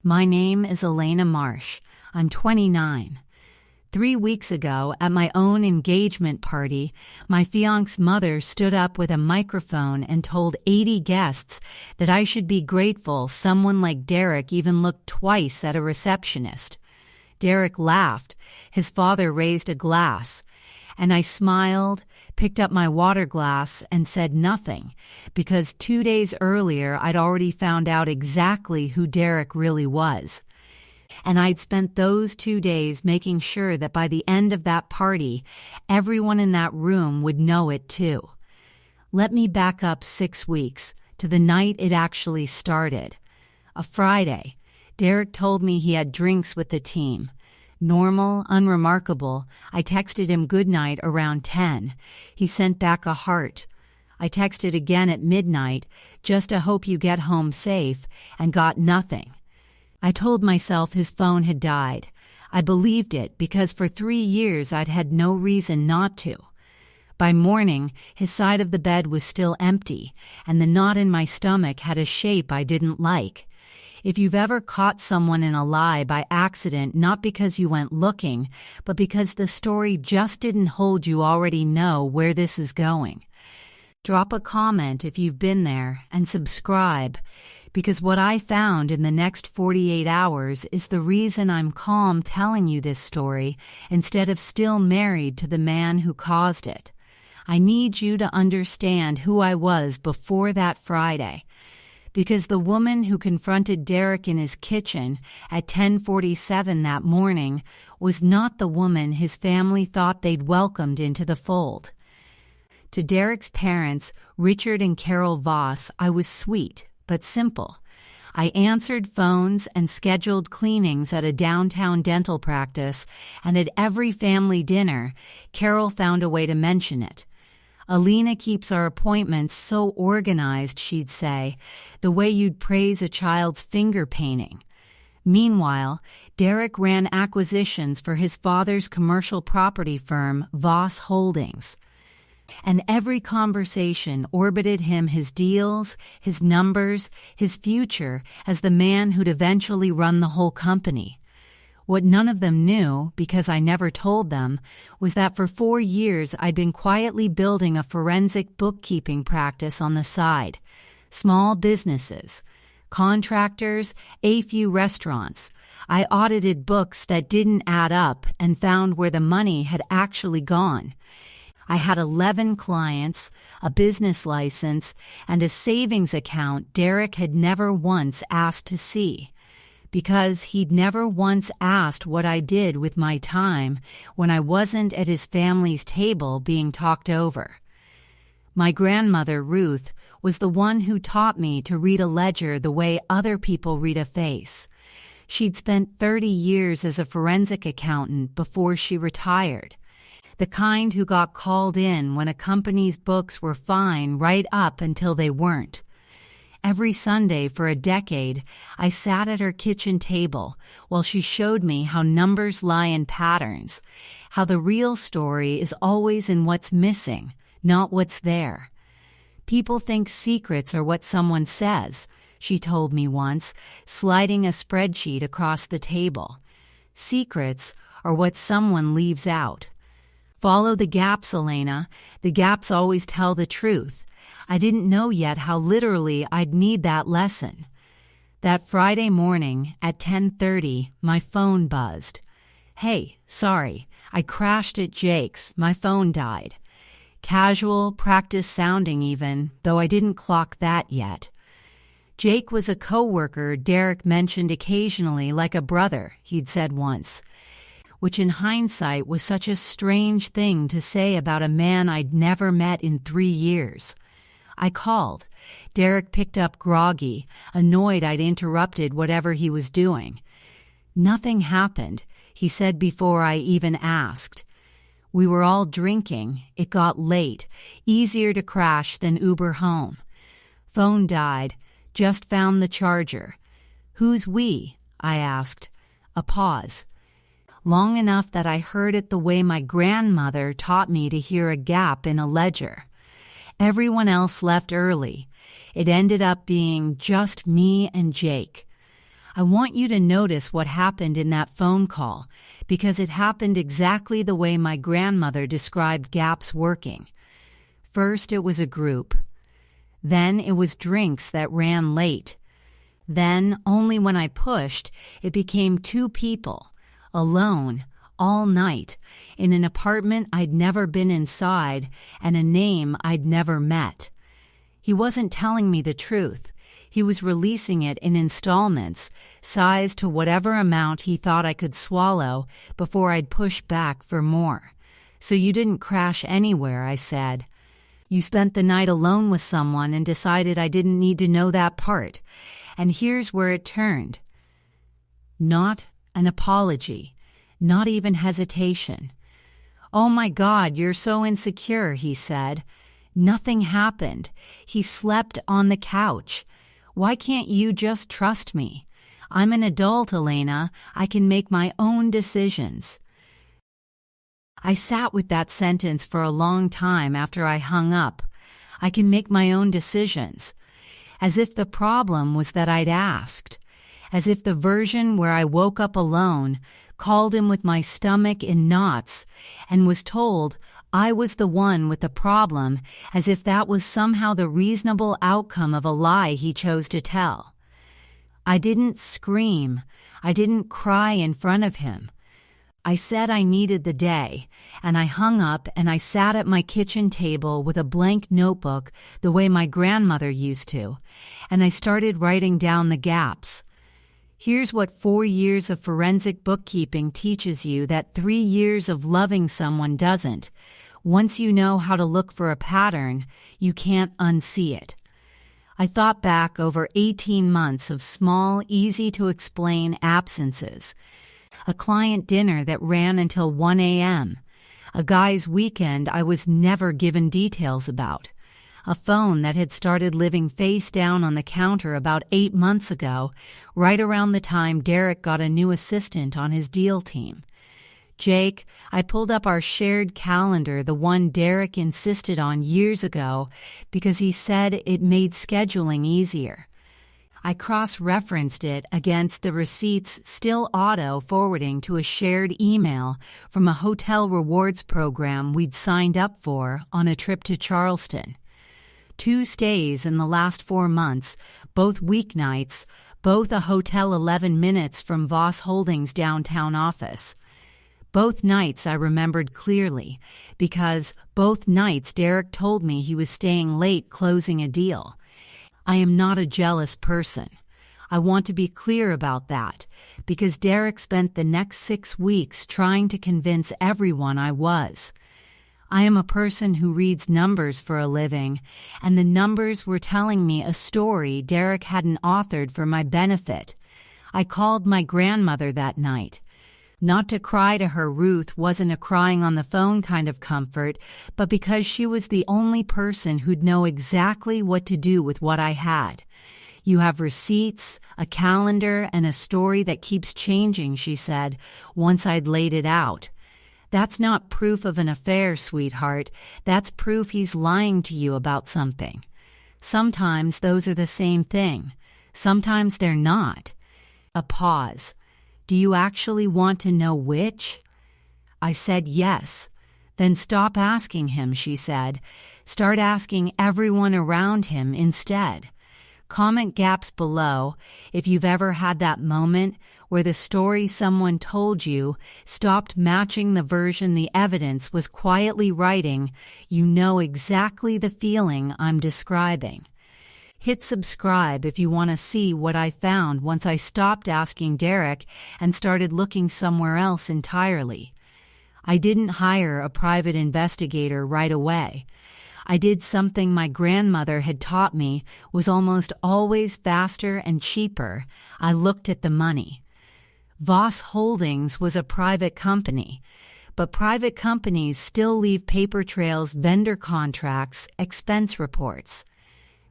My name is Elena Marsh. I'm 29. 3 weeks ago, at my own engagement party, my fiancé's mother stood up with a microphone and told 80 guests that I should be grateful someone like Derek even looked twice at a receptionist. Derek laughed. His father raised a glass, and I smiled, picked up my water glass, and said nothing, because 2 days earlier I'd already found out exactly who Derek really was. And I'd spent those 2 days making sure that by the end of that party, everyone in that room would know it too. Let me back up 6 weeks, to the night it actually started. A Friday. Derek told me he had drinks with the team. Normal, unremarkable. I texted him goodnight around 10. He sent back a heart. I texted again at midnight, just to hope you get home safe, and got nothing. I told myself his phone had died. I believed it because for 3 years I'd had no reason not to. By morning, his side of the bed was still empty, and the knot in my stomach had a shape I didn't like. If you've ever caught someone in a lie by accident, not because you went looking, but because the story just didn't hold, you already know where this is going. Drop a comment if you've been there, and subscribe, because what I found in the next 48 hours is the reason I'm calm telling you this story instead of still married to the man who caused it. I need you to understand who I was before that Friday. Because the woman who confronted Derek in his kitchen at 10:47 that morning was not the woman his family thought they'd welcomed into the fold. To Derek's parents, Richard and Carol Voss, I was sweet, but simple. I answered phones and scheduled cleanings at a downtown dental practice, and at every family dinner, Carol found a way to mention it. Elena keeps our appointments so organized, she'd say, the way you'd praise a child's finger painting. Meanwhile, Derek ran acquisitions for his father's commercial property firm, Voss Holdings. And every conversation orbited him, his deals, his numbers, his future as the man who'd eventually run the whole company. What none of them knew, because I never told them, was that for 4 years I'd been quietly building a forensic bookkeeping practice on the side. Small businesses, contractors, a few restaurants. I audited books that didn't add up and found where the money had actually gone. I had 11 clients, a business license, and a savings account Derek had never once asked to see. Because he'd never once asked what I did with my time when I wasn't at his family's table being talked over. My grandmother, Ruth, was the one who taught me to read a ledger the way other people read a face. She'd spent 30 years as a forensic accountant before she retired. The kind who got called in when a company's books were fine right up until they weren't. Every Sunday for a decade, I sat at her kitchen table while she showed me how numbers lie in patterns, how the real story is always in what's missing, not what's there. People think secrets are what someone says, she told me once, sliding a spreadsheet across the table. Secrets are what someone leaves out. Follow the gaps, Elena. The gaps always tell the truth. I didn't know yet how literally I'd need that lesson. That Friday morning at 10:30, my phone buzzed. Hey, sorry, I crashed at Jake's. My phone died. Casual, practice sounding even, though I didn't clock that yet. Jake was a coworker Derek mentioned occasionally, like a brother, he'd said once, which in hindsight was such a strange thing to say about a man I'd never met in 3 years. I called. Derek picked up groggy, annoyed I'd interrupted whatever he was doing. Nothing happened, he said before I even asked. We were all drinking. It got late, easier to crash than Uber home. Phone died, just found the charger. Who's we? I asked. A pause. Long enough that I heard it the way my grandmother taught me to hear a gap in a ledger. Everyone else left early. It ended up being just me and Jake. I want you to notice what happened in that phone call, because it happened exactly the way my grandmother described gaps working. First, it was a group. Then it was drinks that ran late. Then, only when I pushed, it became 2 people, alone, all night, in an apartment I'd never been inside and a name I'd never met. He wasn't telling me the truth. He was releasing it in installments, sized to whatever amount he thought I could swallow before I'd push back for more. So you didn't crash anywhere, I said. You spent the night alone with someone and decided I didn't need to know that part. And here's where it turned. Not an apology, not even hesitation. Oh my God, you're so insecure, he said. Nothing happened. He slept on the couch. Why can't you just trust me? I'm an adult, Elena. I can make my own decisions. I sat with that sentence for a long time after I hung up. I can make my own decisions. As if the problem was that I'd asked. As if the version where I woke up alone, called him with my stomach in knots, and was told I was the one with the problem, as if that was somehow the reasonable outcome of a lie he chose to tell. I didn't scream. I didn't cry in front of him. I said I needed the day, and I hung up and I sat at my kitchen table with a blank notebook the way my grandmother used to, and I started writing down the gaps. Here's what 4 years of forensic bookkeeping teaches you that 3 years of loving someone doesn't. Once you know how to look for a pattern, you can't unsee it. I thought back over 18 months of small, easy-to-explain absences. A client dinner that ran until 1 a.m., a guy's weekend I was never given details about, a phone that had started living face down on the counter about 8 months ago, right around the time Derek got a new assistant on his deal team. Jake, I pulled up our shared calendar, the one Derek insisted on years ago, because he said it made scheduling easier. I cross-referenced it against the receipts still auto-forwarding to a shared email from a hotel rewards program we'd signed up for on a trip to Charleston. 2 stays in the last 4 months, both weeknights, both a hotel 11 minutes from Voss Holdings' downtown office. Both nights I remembered clearly, because both nights Derek told me he was staying late closing a deal. I am not a jealous person. I want to be clear about that, because Derek spent the next 6 weeks trying to convince everyone I was. I am a person who reads numbers for a living, and the numbers were telling me a story Derek hadn't authored for my benefit. I called my grandmother that night. Not to cry to her, Ruth, wasn't a crying on the phone kind of comfort, but because she was the only person who'd know exactly what to do with what I had. You have receipts, a calendar, and a story that keeps changing, she said, once I'd laid it out. That's not proof of an affair, sweetheart. That's proof he's lying to you about something. Sometimes those are the same thing. Sometimes they're not. A pause. Do you actually want to know which? I said yes. Then stop asking him, she said. Start asking everyone around him instead. Comment gaps below if you've ever had that moment where the story someone told you stopped matching the version the evidence was quietly writing. You know exactly the feeling I'm describing. Hit subscribe if you want to see what I found once I stopped asking Derek and started looking somewhere else entirely. I didn't hire a private investigator right away. I did something my grandmother had taught me was almost always faster and cheaper. I looked at the money. Voss Holdings was a private company, but private companies still leave paper trails, vendor contracts, expense reports,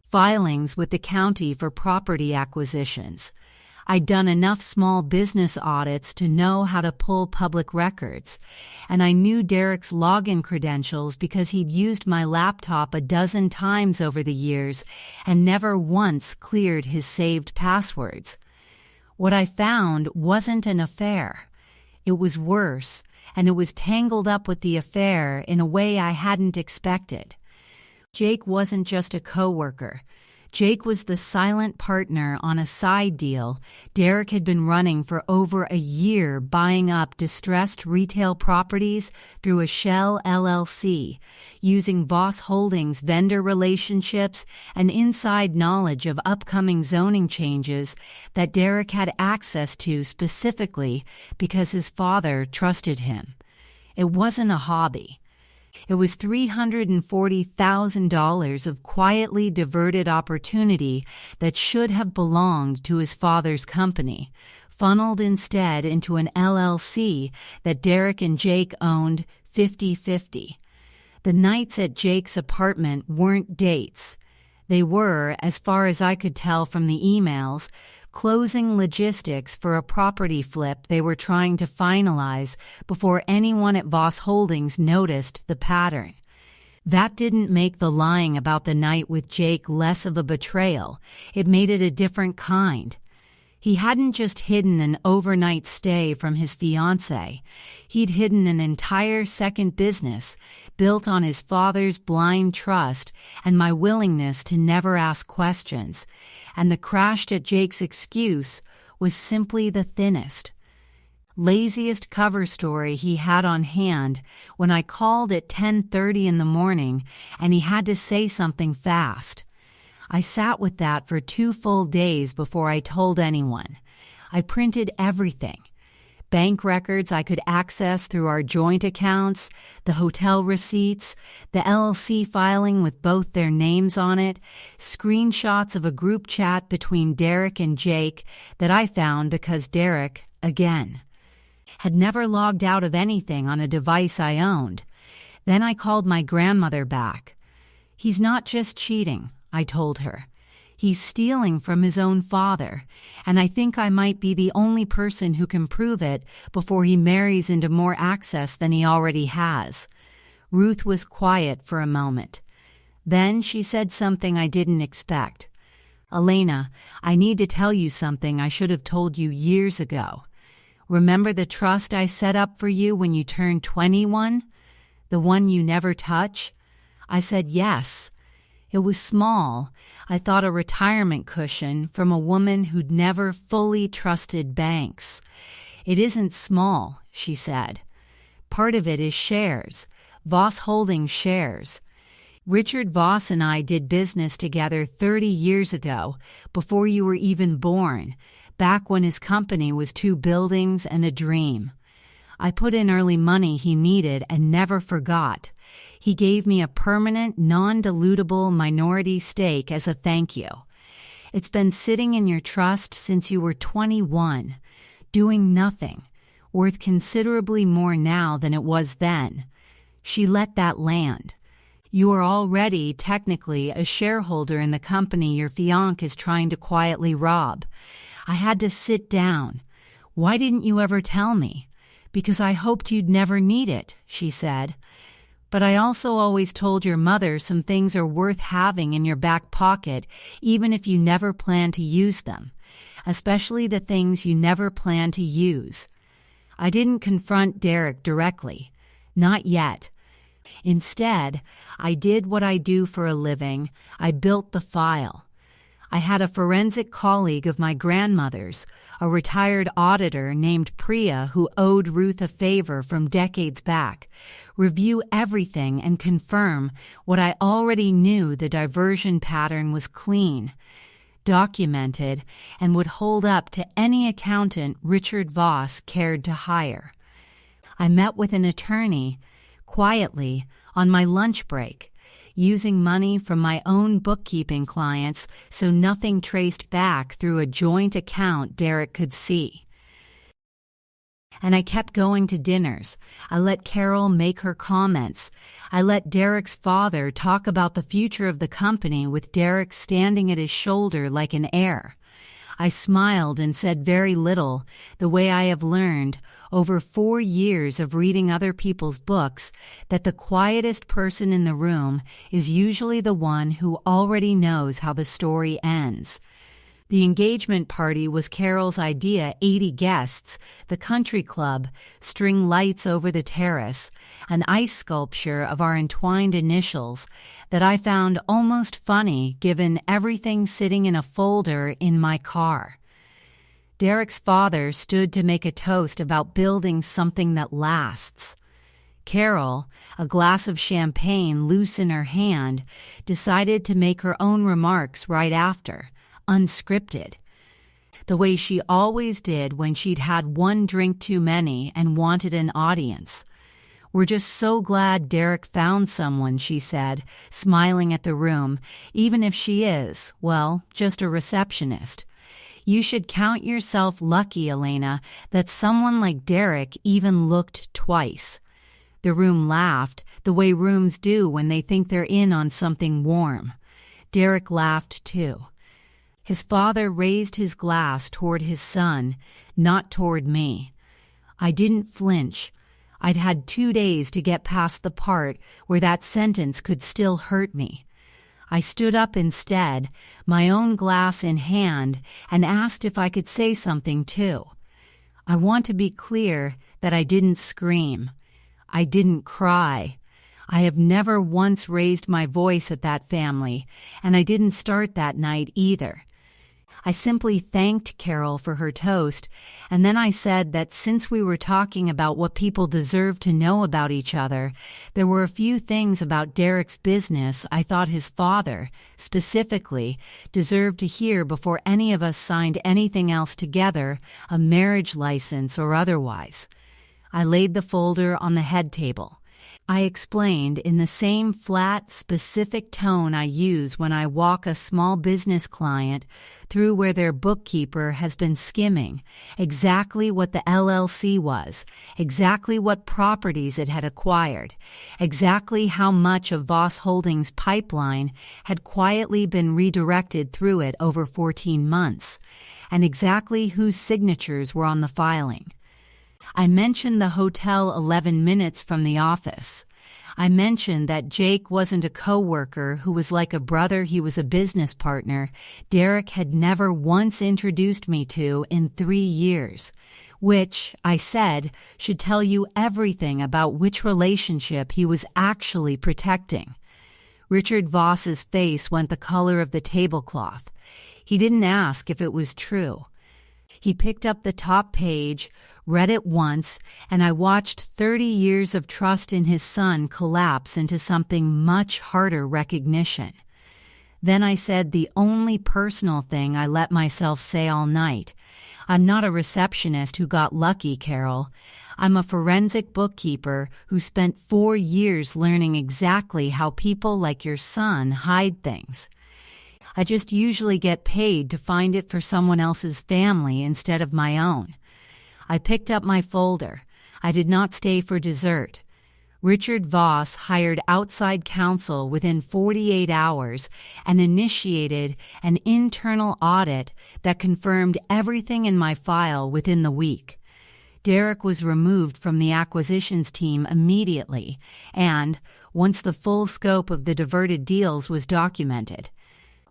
filings with the county for property acquisitions. I'd done enough small business audits to know how to pull public records, and I knew Derek's login credentials because he'd used my laptop a dozen times over the years and never once cleared his saved passwords. What I found wasn't an affair. It was worse, and it was tangled up with the affair in a way I hadn't expected. Jake wasn't just a coworker. Jake was the silent partner on a side deal Derek had been running for over a year, buying up distressed retail properties through a shell LLC, using Voss Holdings vendor relationships and inside knowledge of upcoming zoning changes that Derek had access to specifically because his father trusted him. It wasn't a hobby. It was $340,000 of quietly diverted opportunity that should have belonged to his father's company, funneled instead into an LLC that Derek and Jake owned 50-50. The nights at Jake's apartment weren't dates. They were, as far as I could tell from the emails, closing logistics for a property flip they were trying to finalize before anyone at Voss Holdings noticed the pattern. That didn't make the lying about the night with Jake less of a betrayal. It made it a different kind. He hadn't just hidden an overnight stay from his fiancé. He'd hidden an entire second business built on his father's blind trust and my willingness to never ask questions. And the crashed at Jake's excuse was simply the thinnest, laziest cover story he had on hand when I called at 10:30 in the morning and he had to say something fast. I sat with that for 2 full days before I told anyone. I printed everything. Bank records I could access through our joint accounts, the hotel receipts, the LLC filing with both their names on it, screenshots of a group chat between Derek and Jake that I found because Derek, again, had never logged out of anything on a device I owned. Then I called my grandmother back. "He's not just cheating," I told her. "He's stealing from his own father, and I think I might be the only person who can prove it before he marries into more access than he already has." Ruth was quiet for a moment. Then she said something I didn't expect. "Elena, I need to tell you something I should have told you years ago. Remember the trust I set up for you when you turned 21? The one you never touch?" I said yes. It was small. I thought a retirement cushion from a woman who'd never fully trusted banks. "It isn't small," she said. "Part of it is shares, Voss Holdings shares. Richard Voss and I did business together 30 years ago, before you were even born, back when his company was 2 buildings and a dream. I put in early money he needed and never forgot. He gave me a permanent, non-dilutable minority stake as a thank you. It's been sitting in your trust since you were 21, doing nothing, worth considerably more now than it was then." She let that land. "You are already technically a shareholder in the company your fiancé is trying to quietly rob." I had to sit down. "Why didn't you ever tell me?" "Because I hoped you'd never need it," she said. "But I also always told your mother some things are worth having in your back pocket even if you never plan to use them, especially the things you never plan to use." I didn't confront Derek directly. Not yet. Instead, I did what I do for a living. I built the file. I had a forensic colleague of my grandmother's, a retired auditor named Priya who owed Ruth a favor from decades back, review everything and confirm what I already knew: the diversion pattern was clean, documented, and would hold up to any accountant Richard Voss cared to hire. I met with an attorney, quietly, on my lunch break, using money from my own bookkeeping clients so nothing traced back through a joint account Derek could see. And I kept going to dinners. I let Carol make her comments. I let Derek's father talk about the future of the company with Derek standing at his shoulder like an heir. I smiled and said very little, the way I have learned, over 4 years of reading other people's books, that the quietest person in the room is usually the one who already knows how the story ends. The engagement party was Carol's idea: 80 guests, the country club, string lights over the terrace, an ice sculpture of our entwined initials that I found almost funny given everything sitting in a folder in my car. Derek's father stood to make a toast about building something that lasts. Carol, a glass of champagne loose in her hand, decided to make her own remarks right after, unscripted, the way she always did when she'd had one drink too many and wanted an audience. "We're just so glad Derek found someone," she said, smiling at the room, "even if she is, well, just a receptionist. You should count yourself lucky, Elena, that someone like Derek even looked twice." The room laughed, the way rooms do when they think they're in on something warm. Derek laughed too. His father raised his glass toward his son, not toward me. I didn't flinch. I'd had 2 days to get past the part where that sentence could still hurt me. I stood up instead, my own glass in hand, and asked if I could say something too. I want to be clear that I didn't scream. I didn't cry. I have never once raised my voice at that family, and I didn't start that night either. I simply thanked Carol for her toast, and then I said that since we were talking about what people deserve to know about each other, there were a few things about Derek's business I thought his father, specifically, deserved to hear before any of us signed anything else together, a marriage license or otherwise. I laid the folder on the head table. I explained in the same flat, specific tone I use when I walk a small business client through where their bookkeeper has been skimming, exactly what the LLC was, exactly what properties it had acquired, exactly how much of Voss Holdings' pipeline had quietly been redirected through it over 14 months, and exactly whose signatures were on the filing. I mentioned the hotel 11 minutes from the office. I mentioned that Jake wasn't a coworker who was like a brother, he was a business partner Derek had never once introduced me to in 3 years, which, I said, should tell you everything about which relationship he was actually protecting. Richard Voss's face went the color of the tablecloth. He didn't ask if it was true. He picked up the top page, read it once, and I watched 30 years of trust in his son collapse into something much harder recognition. Then I said the only personal thing I let myself say all night. I'm not a receptionist who got lucky, Carol. I'm a forensic bookkeeper who spent 4 years learning exactly how people like your son hide things. I just usually get paid to find it for someone else's family instead of my own. I picked up my folder. I did not stay for dessert. Richard Voss hired outside counsel within 48 hours and initiated an internal audit that confirmed everything in my file within the week. Derek was removed from the acquisitions team immediately and, once the full scope of the diverted deals was documented,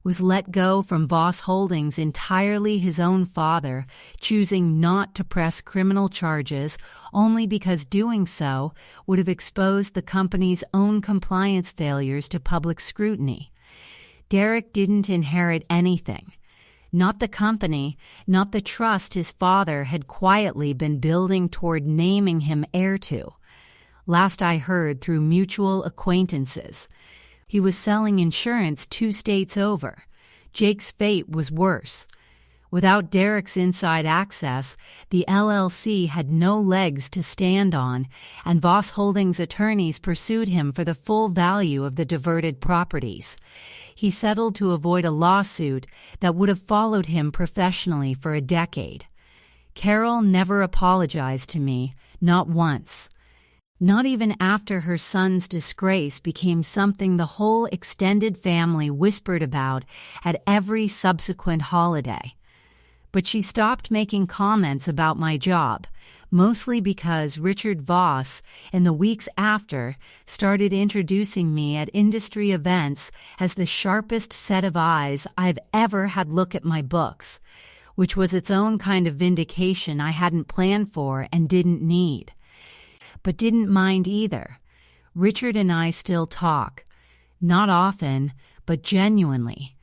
was let go from Voss Holdings entirely his own father, choosing not to press criminal charges only because doing so would have exposed the company's own compliance failures to public scrutiny. Derek didn't inherit anything. Not the company, not the trust his father had quietly been building toward naming him heir to. Last I heard through mutual acquaintances, he was selling insurance 2 states over. Jake's fate was worse. Without Derek's inside access, the LLC had no legs to stand on, and Voss Holdings attorneys pursued him for the full value of the diverted properties. He settled to avoid a lawsuit that would have followed him professionally for a decade. Carol never apologized to me, not once. Not even after her son's disgrace became something the whole extended family whispered about at every subsequent holiday. but she stopped making comments about my job, mostly because Richard Voss, in the weeks after, started introducing me at industry events as the sharpest set of eyes I've ever had look at my books, which was its own kind of vindication I hadn't planned for and didn't need. But didn't mind either. Richard and I still talk. Not often, but genuinely.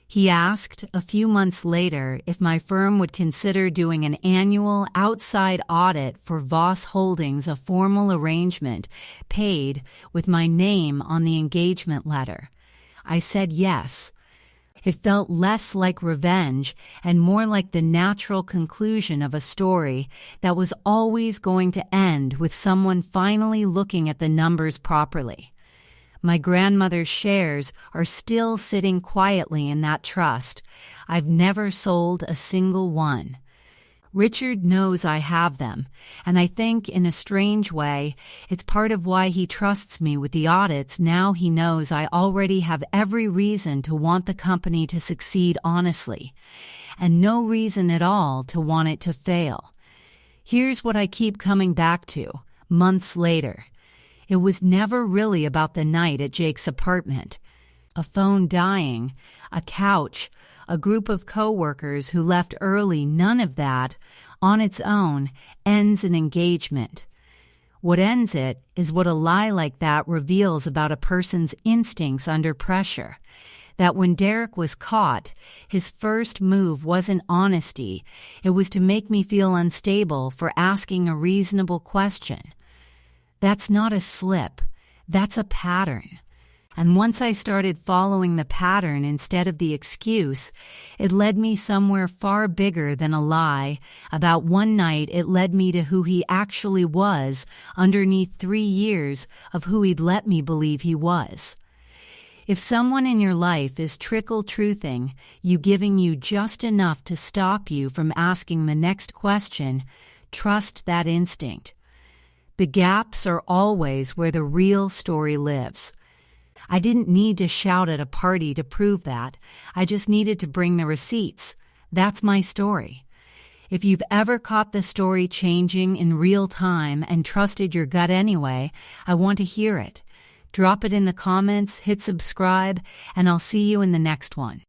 He asked a few months later if my firm would consider doing an annual outside audit for Voss Holdings, a formal arrangement, paid with my name on the engagement letter. I said yes. It felt less like revenge and more like the natural conclusion of a story that was always going to end with someone finally looking at the numbers properly. My grandmother's shares are still sitting quietly in that trust. I've never sold a single one. Richard knows I have them, and I think, in a strange way, it's part of why he trusts me with the audits now he knows I already have every reason to want the company to succeed honestly, and no reason at all to want it to fail. Here's what I keep coming back to, months later. It was never really about the night at Jake's apartment. A phone dying, a couch, a group of coworkers who left early, none of that, on its own, ends an engagement. What ends it is what a lie like that reveals about a person's instincts under pressure. That when Derek was caught, his first move wasn't honesty, it was to make me feel unstable for asking a reasonable question. That's not a slip, that's a pattern. And once I started following the pattern instead of the excuse, it led me somewhere far bigger than a lie. About one night, it led me to who he actually was underneath 3 years of who he'd let me believe he was. If someone in your life is trickle-truthing, giving you just enough to stop you from asking the next question, trust that instinct. The gaps are always where the real story lives. I didn't need to shout at a party to prove that. I just needed to bring the receipts. That's my story. If you've ever caught the story changing in real time and trusted your gut anyway, I want to hear it. Drop it in the comments, hit subscribe, and I'll see you in the next one.